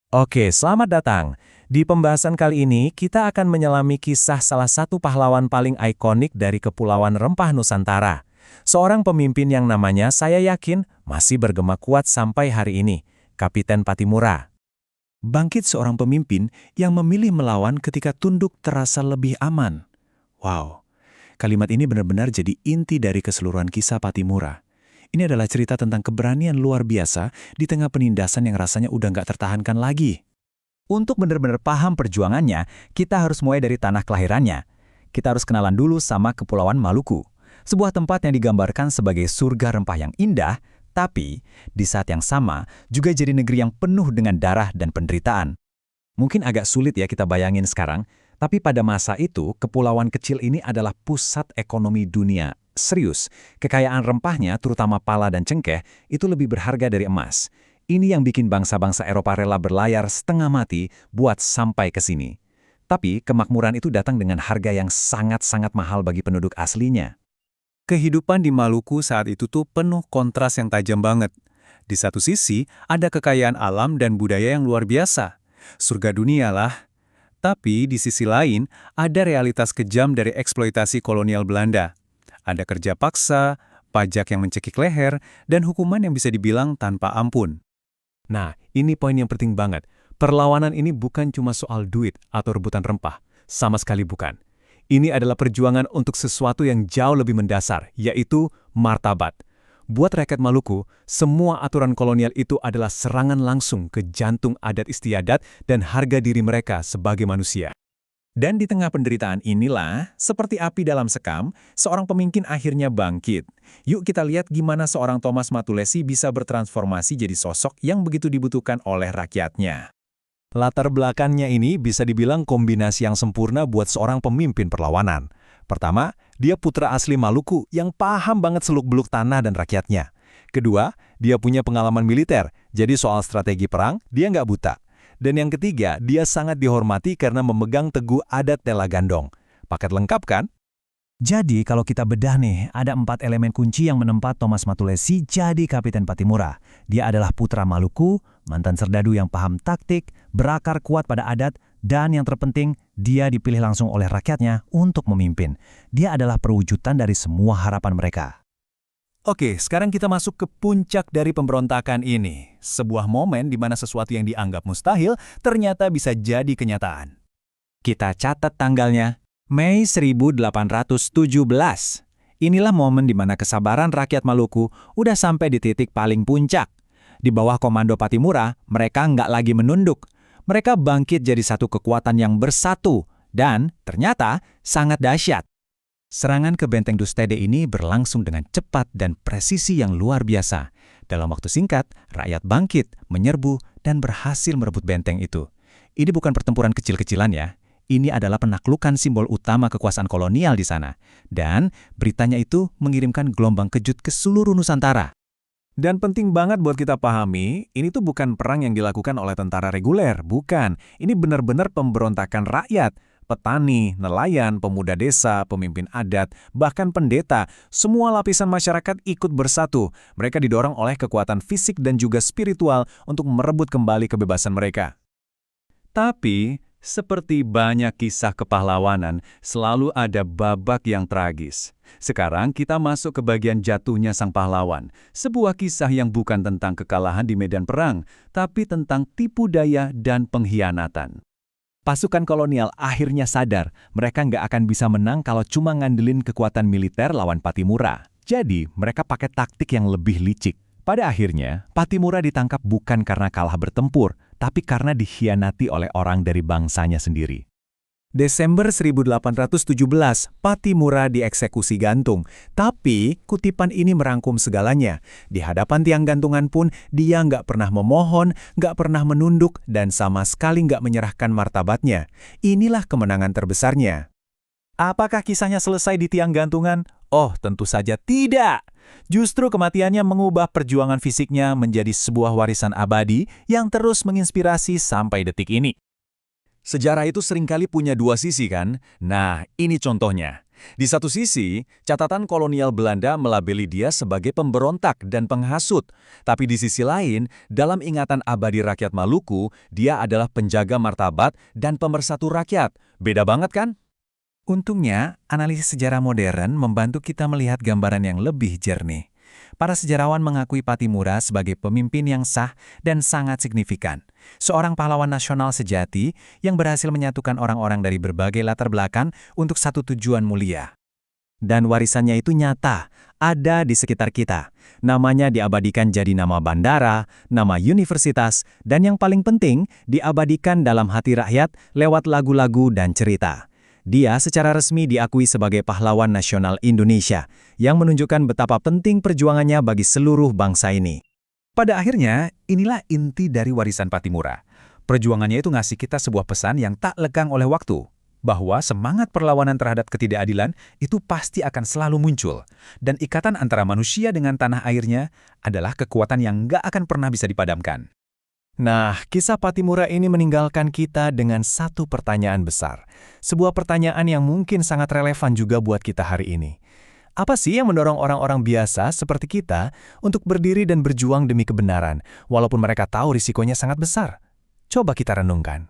Oke, selamat datang. Di pembahasan kali ini, kita akan menyelami kisah salah satu pahlawan paling ikonik dari Kepulauan Rempah Nusantara. Seorang pemimpin yang namanya saya yakin masih bergema kuat sampai hari ini, Kapiten Patimura. Bangkit seorang pemimpin yang memilih melawan ketika tunduk terasa lebih aman. Wow, kalimat ini benar-benar jadi inti dari keseluruhan kisah Patimura. Ini adalah cerita tentang keberanian luar biasa di tengah penindasan yang rasanya udah nggak tertahankan lagi. Untuk benar-benar paham perjuangannya, kita harus mulai dari tanah kelahirannya. Kita harus kenalan dulu sama Kepulauan Maluku. Sebuah tempat yang digambarkan sebagai surga rempah yang indah, tapi di saat yang sama juga jadi negeri yang penuh dengan darah dan penderitaan. Mungkin agak sulit ya kita bayangin sekarang, tapi pada masa itu, kepulauan kecil ini adalah pusat ekonomi dunia. Serius, kekayaan rempahnya, terutama pala dan cengkeh, itu lebih berharga dari emas. Ini yang bikin bangsa-bangsa Eropa rela berlayar setengah mati buat sampai ke sini. Tapi kemakmuran itu datang dengan harga yang sangat-sangat mahal bagi penduduk aslinya. Kehidupan di Maluku saat itu tuh penuh kontras yang tajam banget. Di satu sisi, ada kekayaan alam dan budaya yang luar biasa. Surga dunia lah. Tapi di sisi lain, ada realitas kejam dari eksploitasi kolonial Belanda. Ada kerja paksa, pajak yang mencekik leher, dan hukuman yang bisa dibilang tanpa ampun. Nah, ini poin yang penting banget. Perlawanan ini bukan cuma soal duit atau rebutan rempah. Sama sekali bukan. Ini adalah perjuangan untuk sesuatu yang jauh lebih mendasar, yaitu martabat. Buat rakyat Maluku, semua aturan kolonial itu adalah serangan langsung ke jantung adat istiadat dan harga diri mereka sebagai manusia. Dan di tengah penderitaan inilah, seperti api dalam sekam, seorang pemimpin akhirnya bangkit. Yuk kita lihat gimana seorang Thomas Matulesi bisa bertransformasi jadi sosok yang begitu dibutuhkan oleh rakyatnya. Latar belakangnya ini bisa dibilang kombinasi yang sempurna buat seorang pemimpin perlawanan. Pertama, dia putra asli Maluku yang paham banget seluk-beluk tanah dan rakyatnya. Kedua, dia punya pengalaman militer, jadi soal strategi perang, dia nggak buta. Dan yang ketiga, dia sangat dihormati karena memegang teguh adat Tela Gandong. Paket lengkap kan? Jadi kalau kita bedah nih, ada 4 elemen kunci yang menempa Thomas Matulesi jadi Kapiten Patimura. Dia adalah putra Maluku, mantan serdadu yang paham taktik, berakar kuat pada adat, dan yang terpenting, dia dipilih langsung oleh rakyatnya untuk memimpin. Dia adalah perwujudan dari semua harapan mereka. Oke, sekarang kita masuk ke puncak dari pemberontakan ini. Sebuah momen di mana sesuatu yang dianggap mustahil ternyata bisa jadi kenyataan. Kita catat tanggalnya, Mei 1817. Inilah momen di mana kesabaran rakyat Maluku udah sampai di titik paling puncak. Di bawah komando Patimura, mereka nggak lagi menunduk. Mereka bangkit jadi satu kekuatan yang bersatu, dan ternyata sangat dahsyat. Serangan ke Benteng Dustede ini berlangsung dengan cepat dan presisi yang luar biasa. Dalam waktu singkat, rakyat bangkit, menyerbu, dan berhasil merebut benteng itu. Ini bukan pertempuran kecil-kecilan ya. Ini adalah penaklukan simbol utama kekuasaan kolonial di sana. Dan beritanya itu mengirimkan gelombang kejut ke seluruh Nusantara. Dan penting banget buat kita pahami, ini tuh bukan perang yang dilakukan oleh tentara reguler, bukan. Ini benar-benar pemberontakan rakyat. Petani, nelayan, pemuda desa, pemimpin adat, bahkan pendeta, semua lapisan masyarakat ikut bersatu. Mereka didorong oleh kekuatan fisik dan juga spiritual untuk merebut kembali kebebasan mereka. Tapi, seperti banyak kisah kepahlawanan, selalu ada babak yang tragis. Sekarang kita masuk ke bagian jatuhnya sang pahlawan. Sebuah kisah yang bukan tentang kekalahan di medan perang, tapi tentang tipu daya dan pengkhianatan. Pasukan kolonial akhirnya sadar mereka nggak akan bisa menang kalau cuma ngandelin kekuatan militer lawan Patimura. Jadi, mereka pakai taktik yang lebih licik. Pada akhirnya, Patimura ditangkap bukan karena kalah bertempur, tapi karena dikhianati oleh orang dari bangsanya sendiri. Desember 1817, Patimura dieksekusi gantung. Tapi, kutipan ini merangkum segalanya. Di hadapan tiang gantungan pun, dia nggak pernah memohon, nggak pernah menunduk, dan sama sekali nggak menyerahkan martabatnya. Inilah kemenangan terbesarnya. Apakah kisahnya selesai di tiang gantungan? Oh, tentu saja tidak. Justru kematiannya mengubah perjuangan fisiknya menjadi sebuah warisan abadi yang terus menginspirasi sampai detik ini. Sejarah itu seringkali punya dua sisi kan? Nah, ini contohnya. Di satu sisi, catatan kolonial Belanda melabeli dia sebagai pemberontak dan penghasut. Tapi di sisi lain, dalam ingatan abadi rakyat Maluku, dia adalah penjaga martabat dan pemersatu rakyat. Beda banget kan? Untungnya, analisis sejarah modern membantu kita melihat gambaran yang lebih jernih. Para sejarawan mengakui Patimura sebagai pemimpin yang sah dan sangat signifikan. Seorang pahlawan nasional sejati yang berhasil menyatukan orang-orang dari berbagai latar belakang untuk satu tujuan mulia. Dan warisannya itu nyata, ada di sekitar kita. Namanya diabadikan jadi nama bandara, nama universitas, dan yang paling penting, diabadikan dalam hati rakyat lewat lagu-lagu dan cerita. Dia secara resmi diakui sebagai pahlawan nasional Indonesia, yang menunjukkan betapa penting perjuangannya bagi seluruh bangsa ini. Pada akhirnya, inilah inti dari warisan Patimura. Perjuangannya itu ngasih kita sebuah pesan yang tak lekang oleh waktu, bahwa semangat perlawanan terhadap ketidakadilan itu pasti akan selalu muncul, dan ikatan antara manusia dengan tanah airnya adalah kekuatan yang nggak akan pernah bisa dipadamkan. Nah, kisah Patimura ini meninggalkan kita dengan satu pertanyaan besar. Sebuah pertanyaan yang mungkin sangat relevan juga buat kita hari ini. Apa sih yang mendorong orang-orang biasa seperti kita untuk berdiri dan berjuang demi kebenaran, walaupun mereka tahu risikonya sangat besar? Coba kita renungkan.